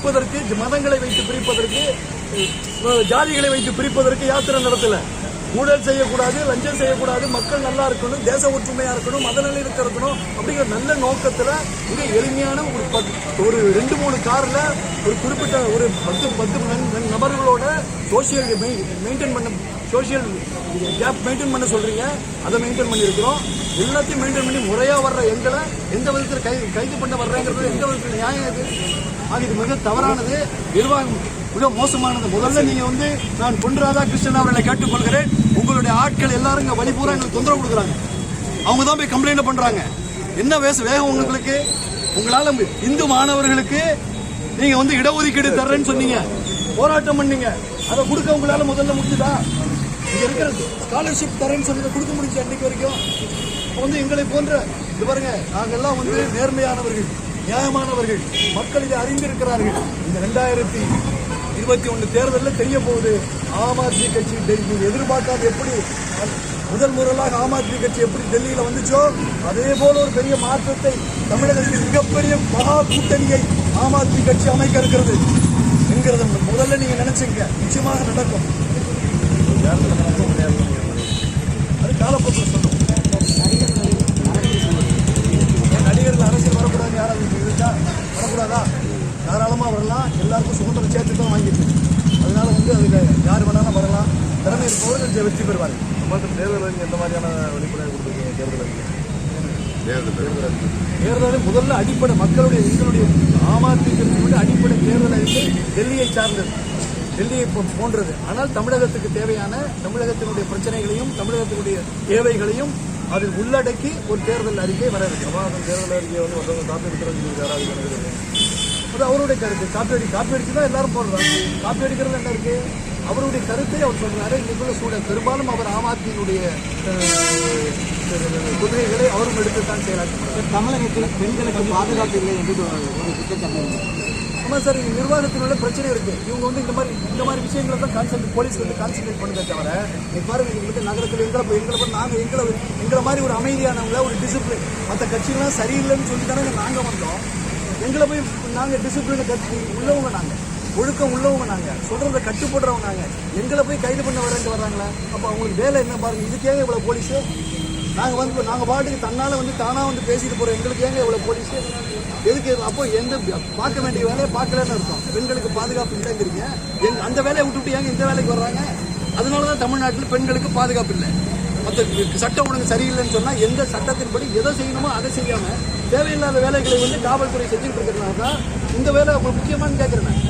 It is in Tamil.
பிரிப்பதற்கு, மதங்களை வைத்து பிரிப்பதற்கு, ஜாதிகளை வைத்து பிரிப்பதற்கு யாத்திரை நடத்தல. ஊழல் செய்யக்கூடாது, லஞ்சம் செய்யக்கூடாது, மக்கள் நல்லா இருக்கணும், தேச ஒற்றுமையா இருக்கணும், மத நல்லிணக்கம் இருக்கணும் அப்படிங்கிற நல்ல நோக்கத்துல மிக எளிமையான ஒரு 2-3 கார்ல ஒரு குறிப்பிட்ட ஒரு 10 நபர்களோட சோசியல் கேப் மெயின்டைன் பண்ண சொல்றீங்க. அதை மெயின்டைன் பண்ணி இருக்கிறோம். எல்லாத்தையும் மெயின்டைன் பண்ணி முறையா வர்ற எங்களை எந்த விதத்தில் கைது பண்ண வர்றேங்கிறது எந்த விதத்தில் நியாயம் இது? இது மிக தவறானது, நிர்வாகம் மிக மோசமானது. முதல்ல நீங்க நான் பொன் ராதாகிருஷ்ணன் அவர்களை கேட்டுக்கொள்கிறேன், உங்களுடைய ஆட்கள் எல்லாரும் இங்க வழிபூரா எங்களுக்கு தொந்தரவு கொடுக்குறாங்க. அவங்க தான் போய் கம்ப்ளைண்ட் பண்றாங்க. என்ன வேகம் உங்களுக்கு? உங்களால இந்து மாணவர்களுக்கு நீங்க இடஒதுக்கீடு தர்றேன்னு சொன்னீங்க, போராட்டம் பண்ணீங்க, அதை கொடுக்க உங்களால முதல்ல முடிஞ்சுதா? இங்க இருக்கிற ஸ்காலர்ஷிப் தரேன்னு சொல்லி கொடுக்க முடிஞ்சு அன்னைக்கு வரைக்கும் எங்களை போன்ற இது பாருங்க, நாங்கெல்லாம் நேர்மையானவர்கள், நியாயமானவர்கள், மக்கள் இதை அறிந்திருக்கிறார்கள். இந்த 2021 தேர்தலில் தெரிய போகுது. ஆம் ஆத்மி கட்சி எதிர்பார்க்காத எப்படி முதல் முறையாக ஆம் ஆத்மி கட்சி எப்படி டெல்லியில வந்துச்சோ அதே போல ஒரு பெரிய மாற்றத்தை தமிழகத்தில் மிகப்பெரிய மகா கூட்டணியை ஆம் ஆத்மி கட்சி அமைக்க இருக்கிறது என்கிறது முதல்ல நீங்க நினைச்சுங்க. நிச்சயமாக நடக்கும். அது காலப்போக்கில் சொல்லும். நடிகர்கள் அரசியல் வரக்கூடாது, யாராவது இருக்கா? வரக்கூடாதா? தாராளமாக வரலாம். எல்லாருக்கும் சுதந்திரம் சேர்த்து தான் வாங்கிட்டு, அதனால அதுல யார் வேணாலும் வரலாம். திறமை இருப்பவர்கள் வெற்றி பெறுவார்கள். மற்றும் தேர்தல் எந்த மாதிரியான வெளிப்படையாக கொடுத்துருக்கீங்க? தேர்தலில் முதல்ல அடிப்படை மக்களுடைய எங்களுடைய ஆம் ஆத்மி கட்சியுடைய அடிப்படை தேர்தல் அறிக்கை டெல்லியை சார்ந்தது, டெல்லியை போன்றது. ஆனால் தமிழகத்துக்கு தேவையான தமிழகத்தினுடைய பிரச்சனைகளையும் தமிழகத்தினுடைய தேவைகளையும் அதில் உள்ளடக்கி ஒரு தேர்தல் அறிக்கை வர இருக்கு. தேர்தல் அறிக்கையை ஒருத்தவங்க காப்பி எடுக்கிறது அது அவருடைய கருத்து. காப்பி அடிச்சு தான் எல்லாரும் போடுறாங்க. காப்பி அடிக்கிறது என்ன இருக்கு? அவருடைய கருத்தை அவர் சொல்றாரு. இன்னைக்குள்ள சூழல் பெரும்பாலும் அவர் ஆம் ஆத்மியினுடைய கொள்கைகளை அவரும் எடுத்துத்தான் செயலாற்ற. தமிழகத்தில் பெண்களுக்கு பாதுகாப்பு இல்லை என்று ஒரு குற்றச்சாட்டு. ஆமா சார், நிர்வாகத்தினுள்ள பிரச்சனை இருக்கு. இவங்க இந்த மாதிரி விஷயங்களை தான் போலீஸ் கான்சென்ட்ரேட் பண்ணுறதை தவிர, பாருங்க எங்களுக்கு நகரத்தில் எங்களை மாதிரி ஒரு அமைதியானவங்கள ஒரு டிசிப்ளின் மற்ற கட்சிகள்லாம் சரியில்லைன்னு சொல்லி தானே நாங்கள் வந்தோம். எங்களை போய் நாங்கள் டிசிப்ளினை உள்ளவங்க, நாங்கள் ஒழுக்கம் உள்ளவங்க, நாங்கள் சொல்றதை கட்டுப்படுறவங்க, நாங்கள் எங்களை போய் கைது பண்ண வர்றாங்களே. அப்போ அவங்களுக்கு வேலை என்ன பாருங்க. இதுக்கு ஏங்க இவ்வளோ போலீஸு? நாங்கள் பாட்டுக்கு தானாக பேசிட்டு போகிறோம். எங்களுக்கு ஏங்க இவ்வளோ போலீஸு? எதுக்கு? அப்போ பார்க்க வேண்டிய வேலையை பார்க்கலன்னு அர்த்தம். பெண்களுக்கு பாதுகாப்பு இல்லைங்கிறீங்க. அந்த வேலையை விட்டுவிட்டு ஏங்க இந்த வேலைக்கு வர்றாங்க? அதனால தான் தமிழ்நாட்டில் பெண்களுக்கு பாதுகாப்பு இல்லை. மற்ற சட்டம் ஒழுங்கு சரியில்லைன்னு சொன்னால் எந்த சட்டத்தின்படி எதை செய்யணுமோ அதை செய்யாமல் தேவையில்லாத வேலைகளை காவல்துறை செஞ்சுட்டு இருக்கிறதுனால தான் இந்த வேலை முக்கியமானு கேட்குறேன்.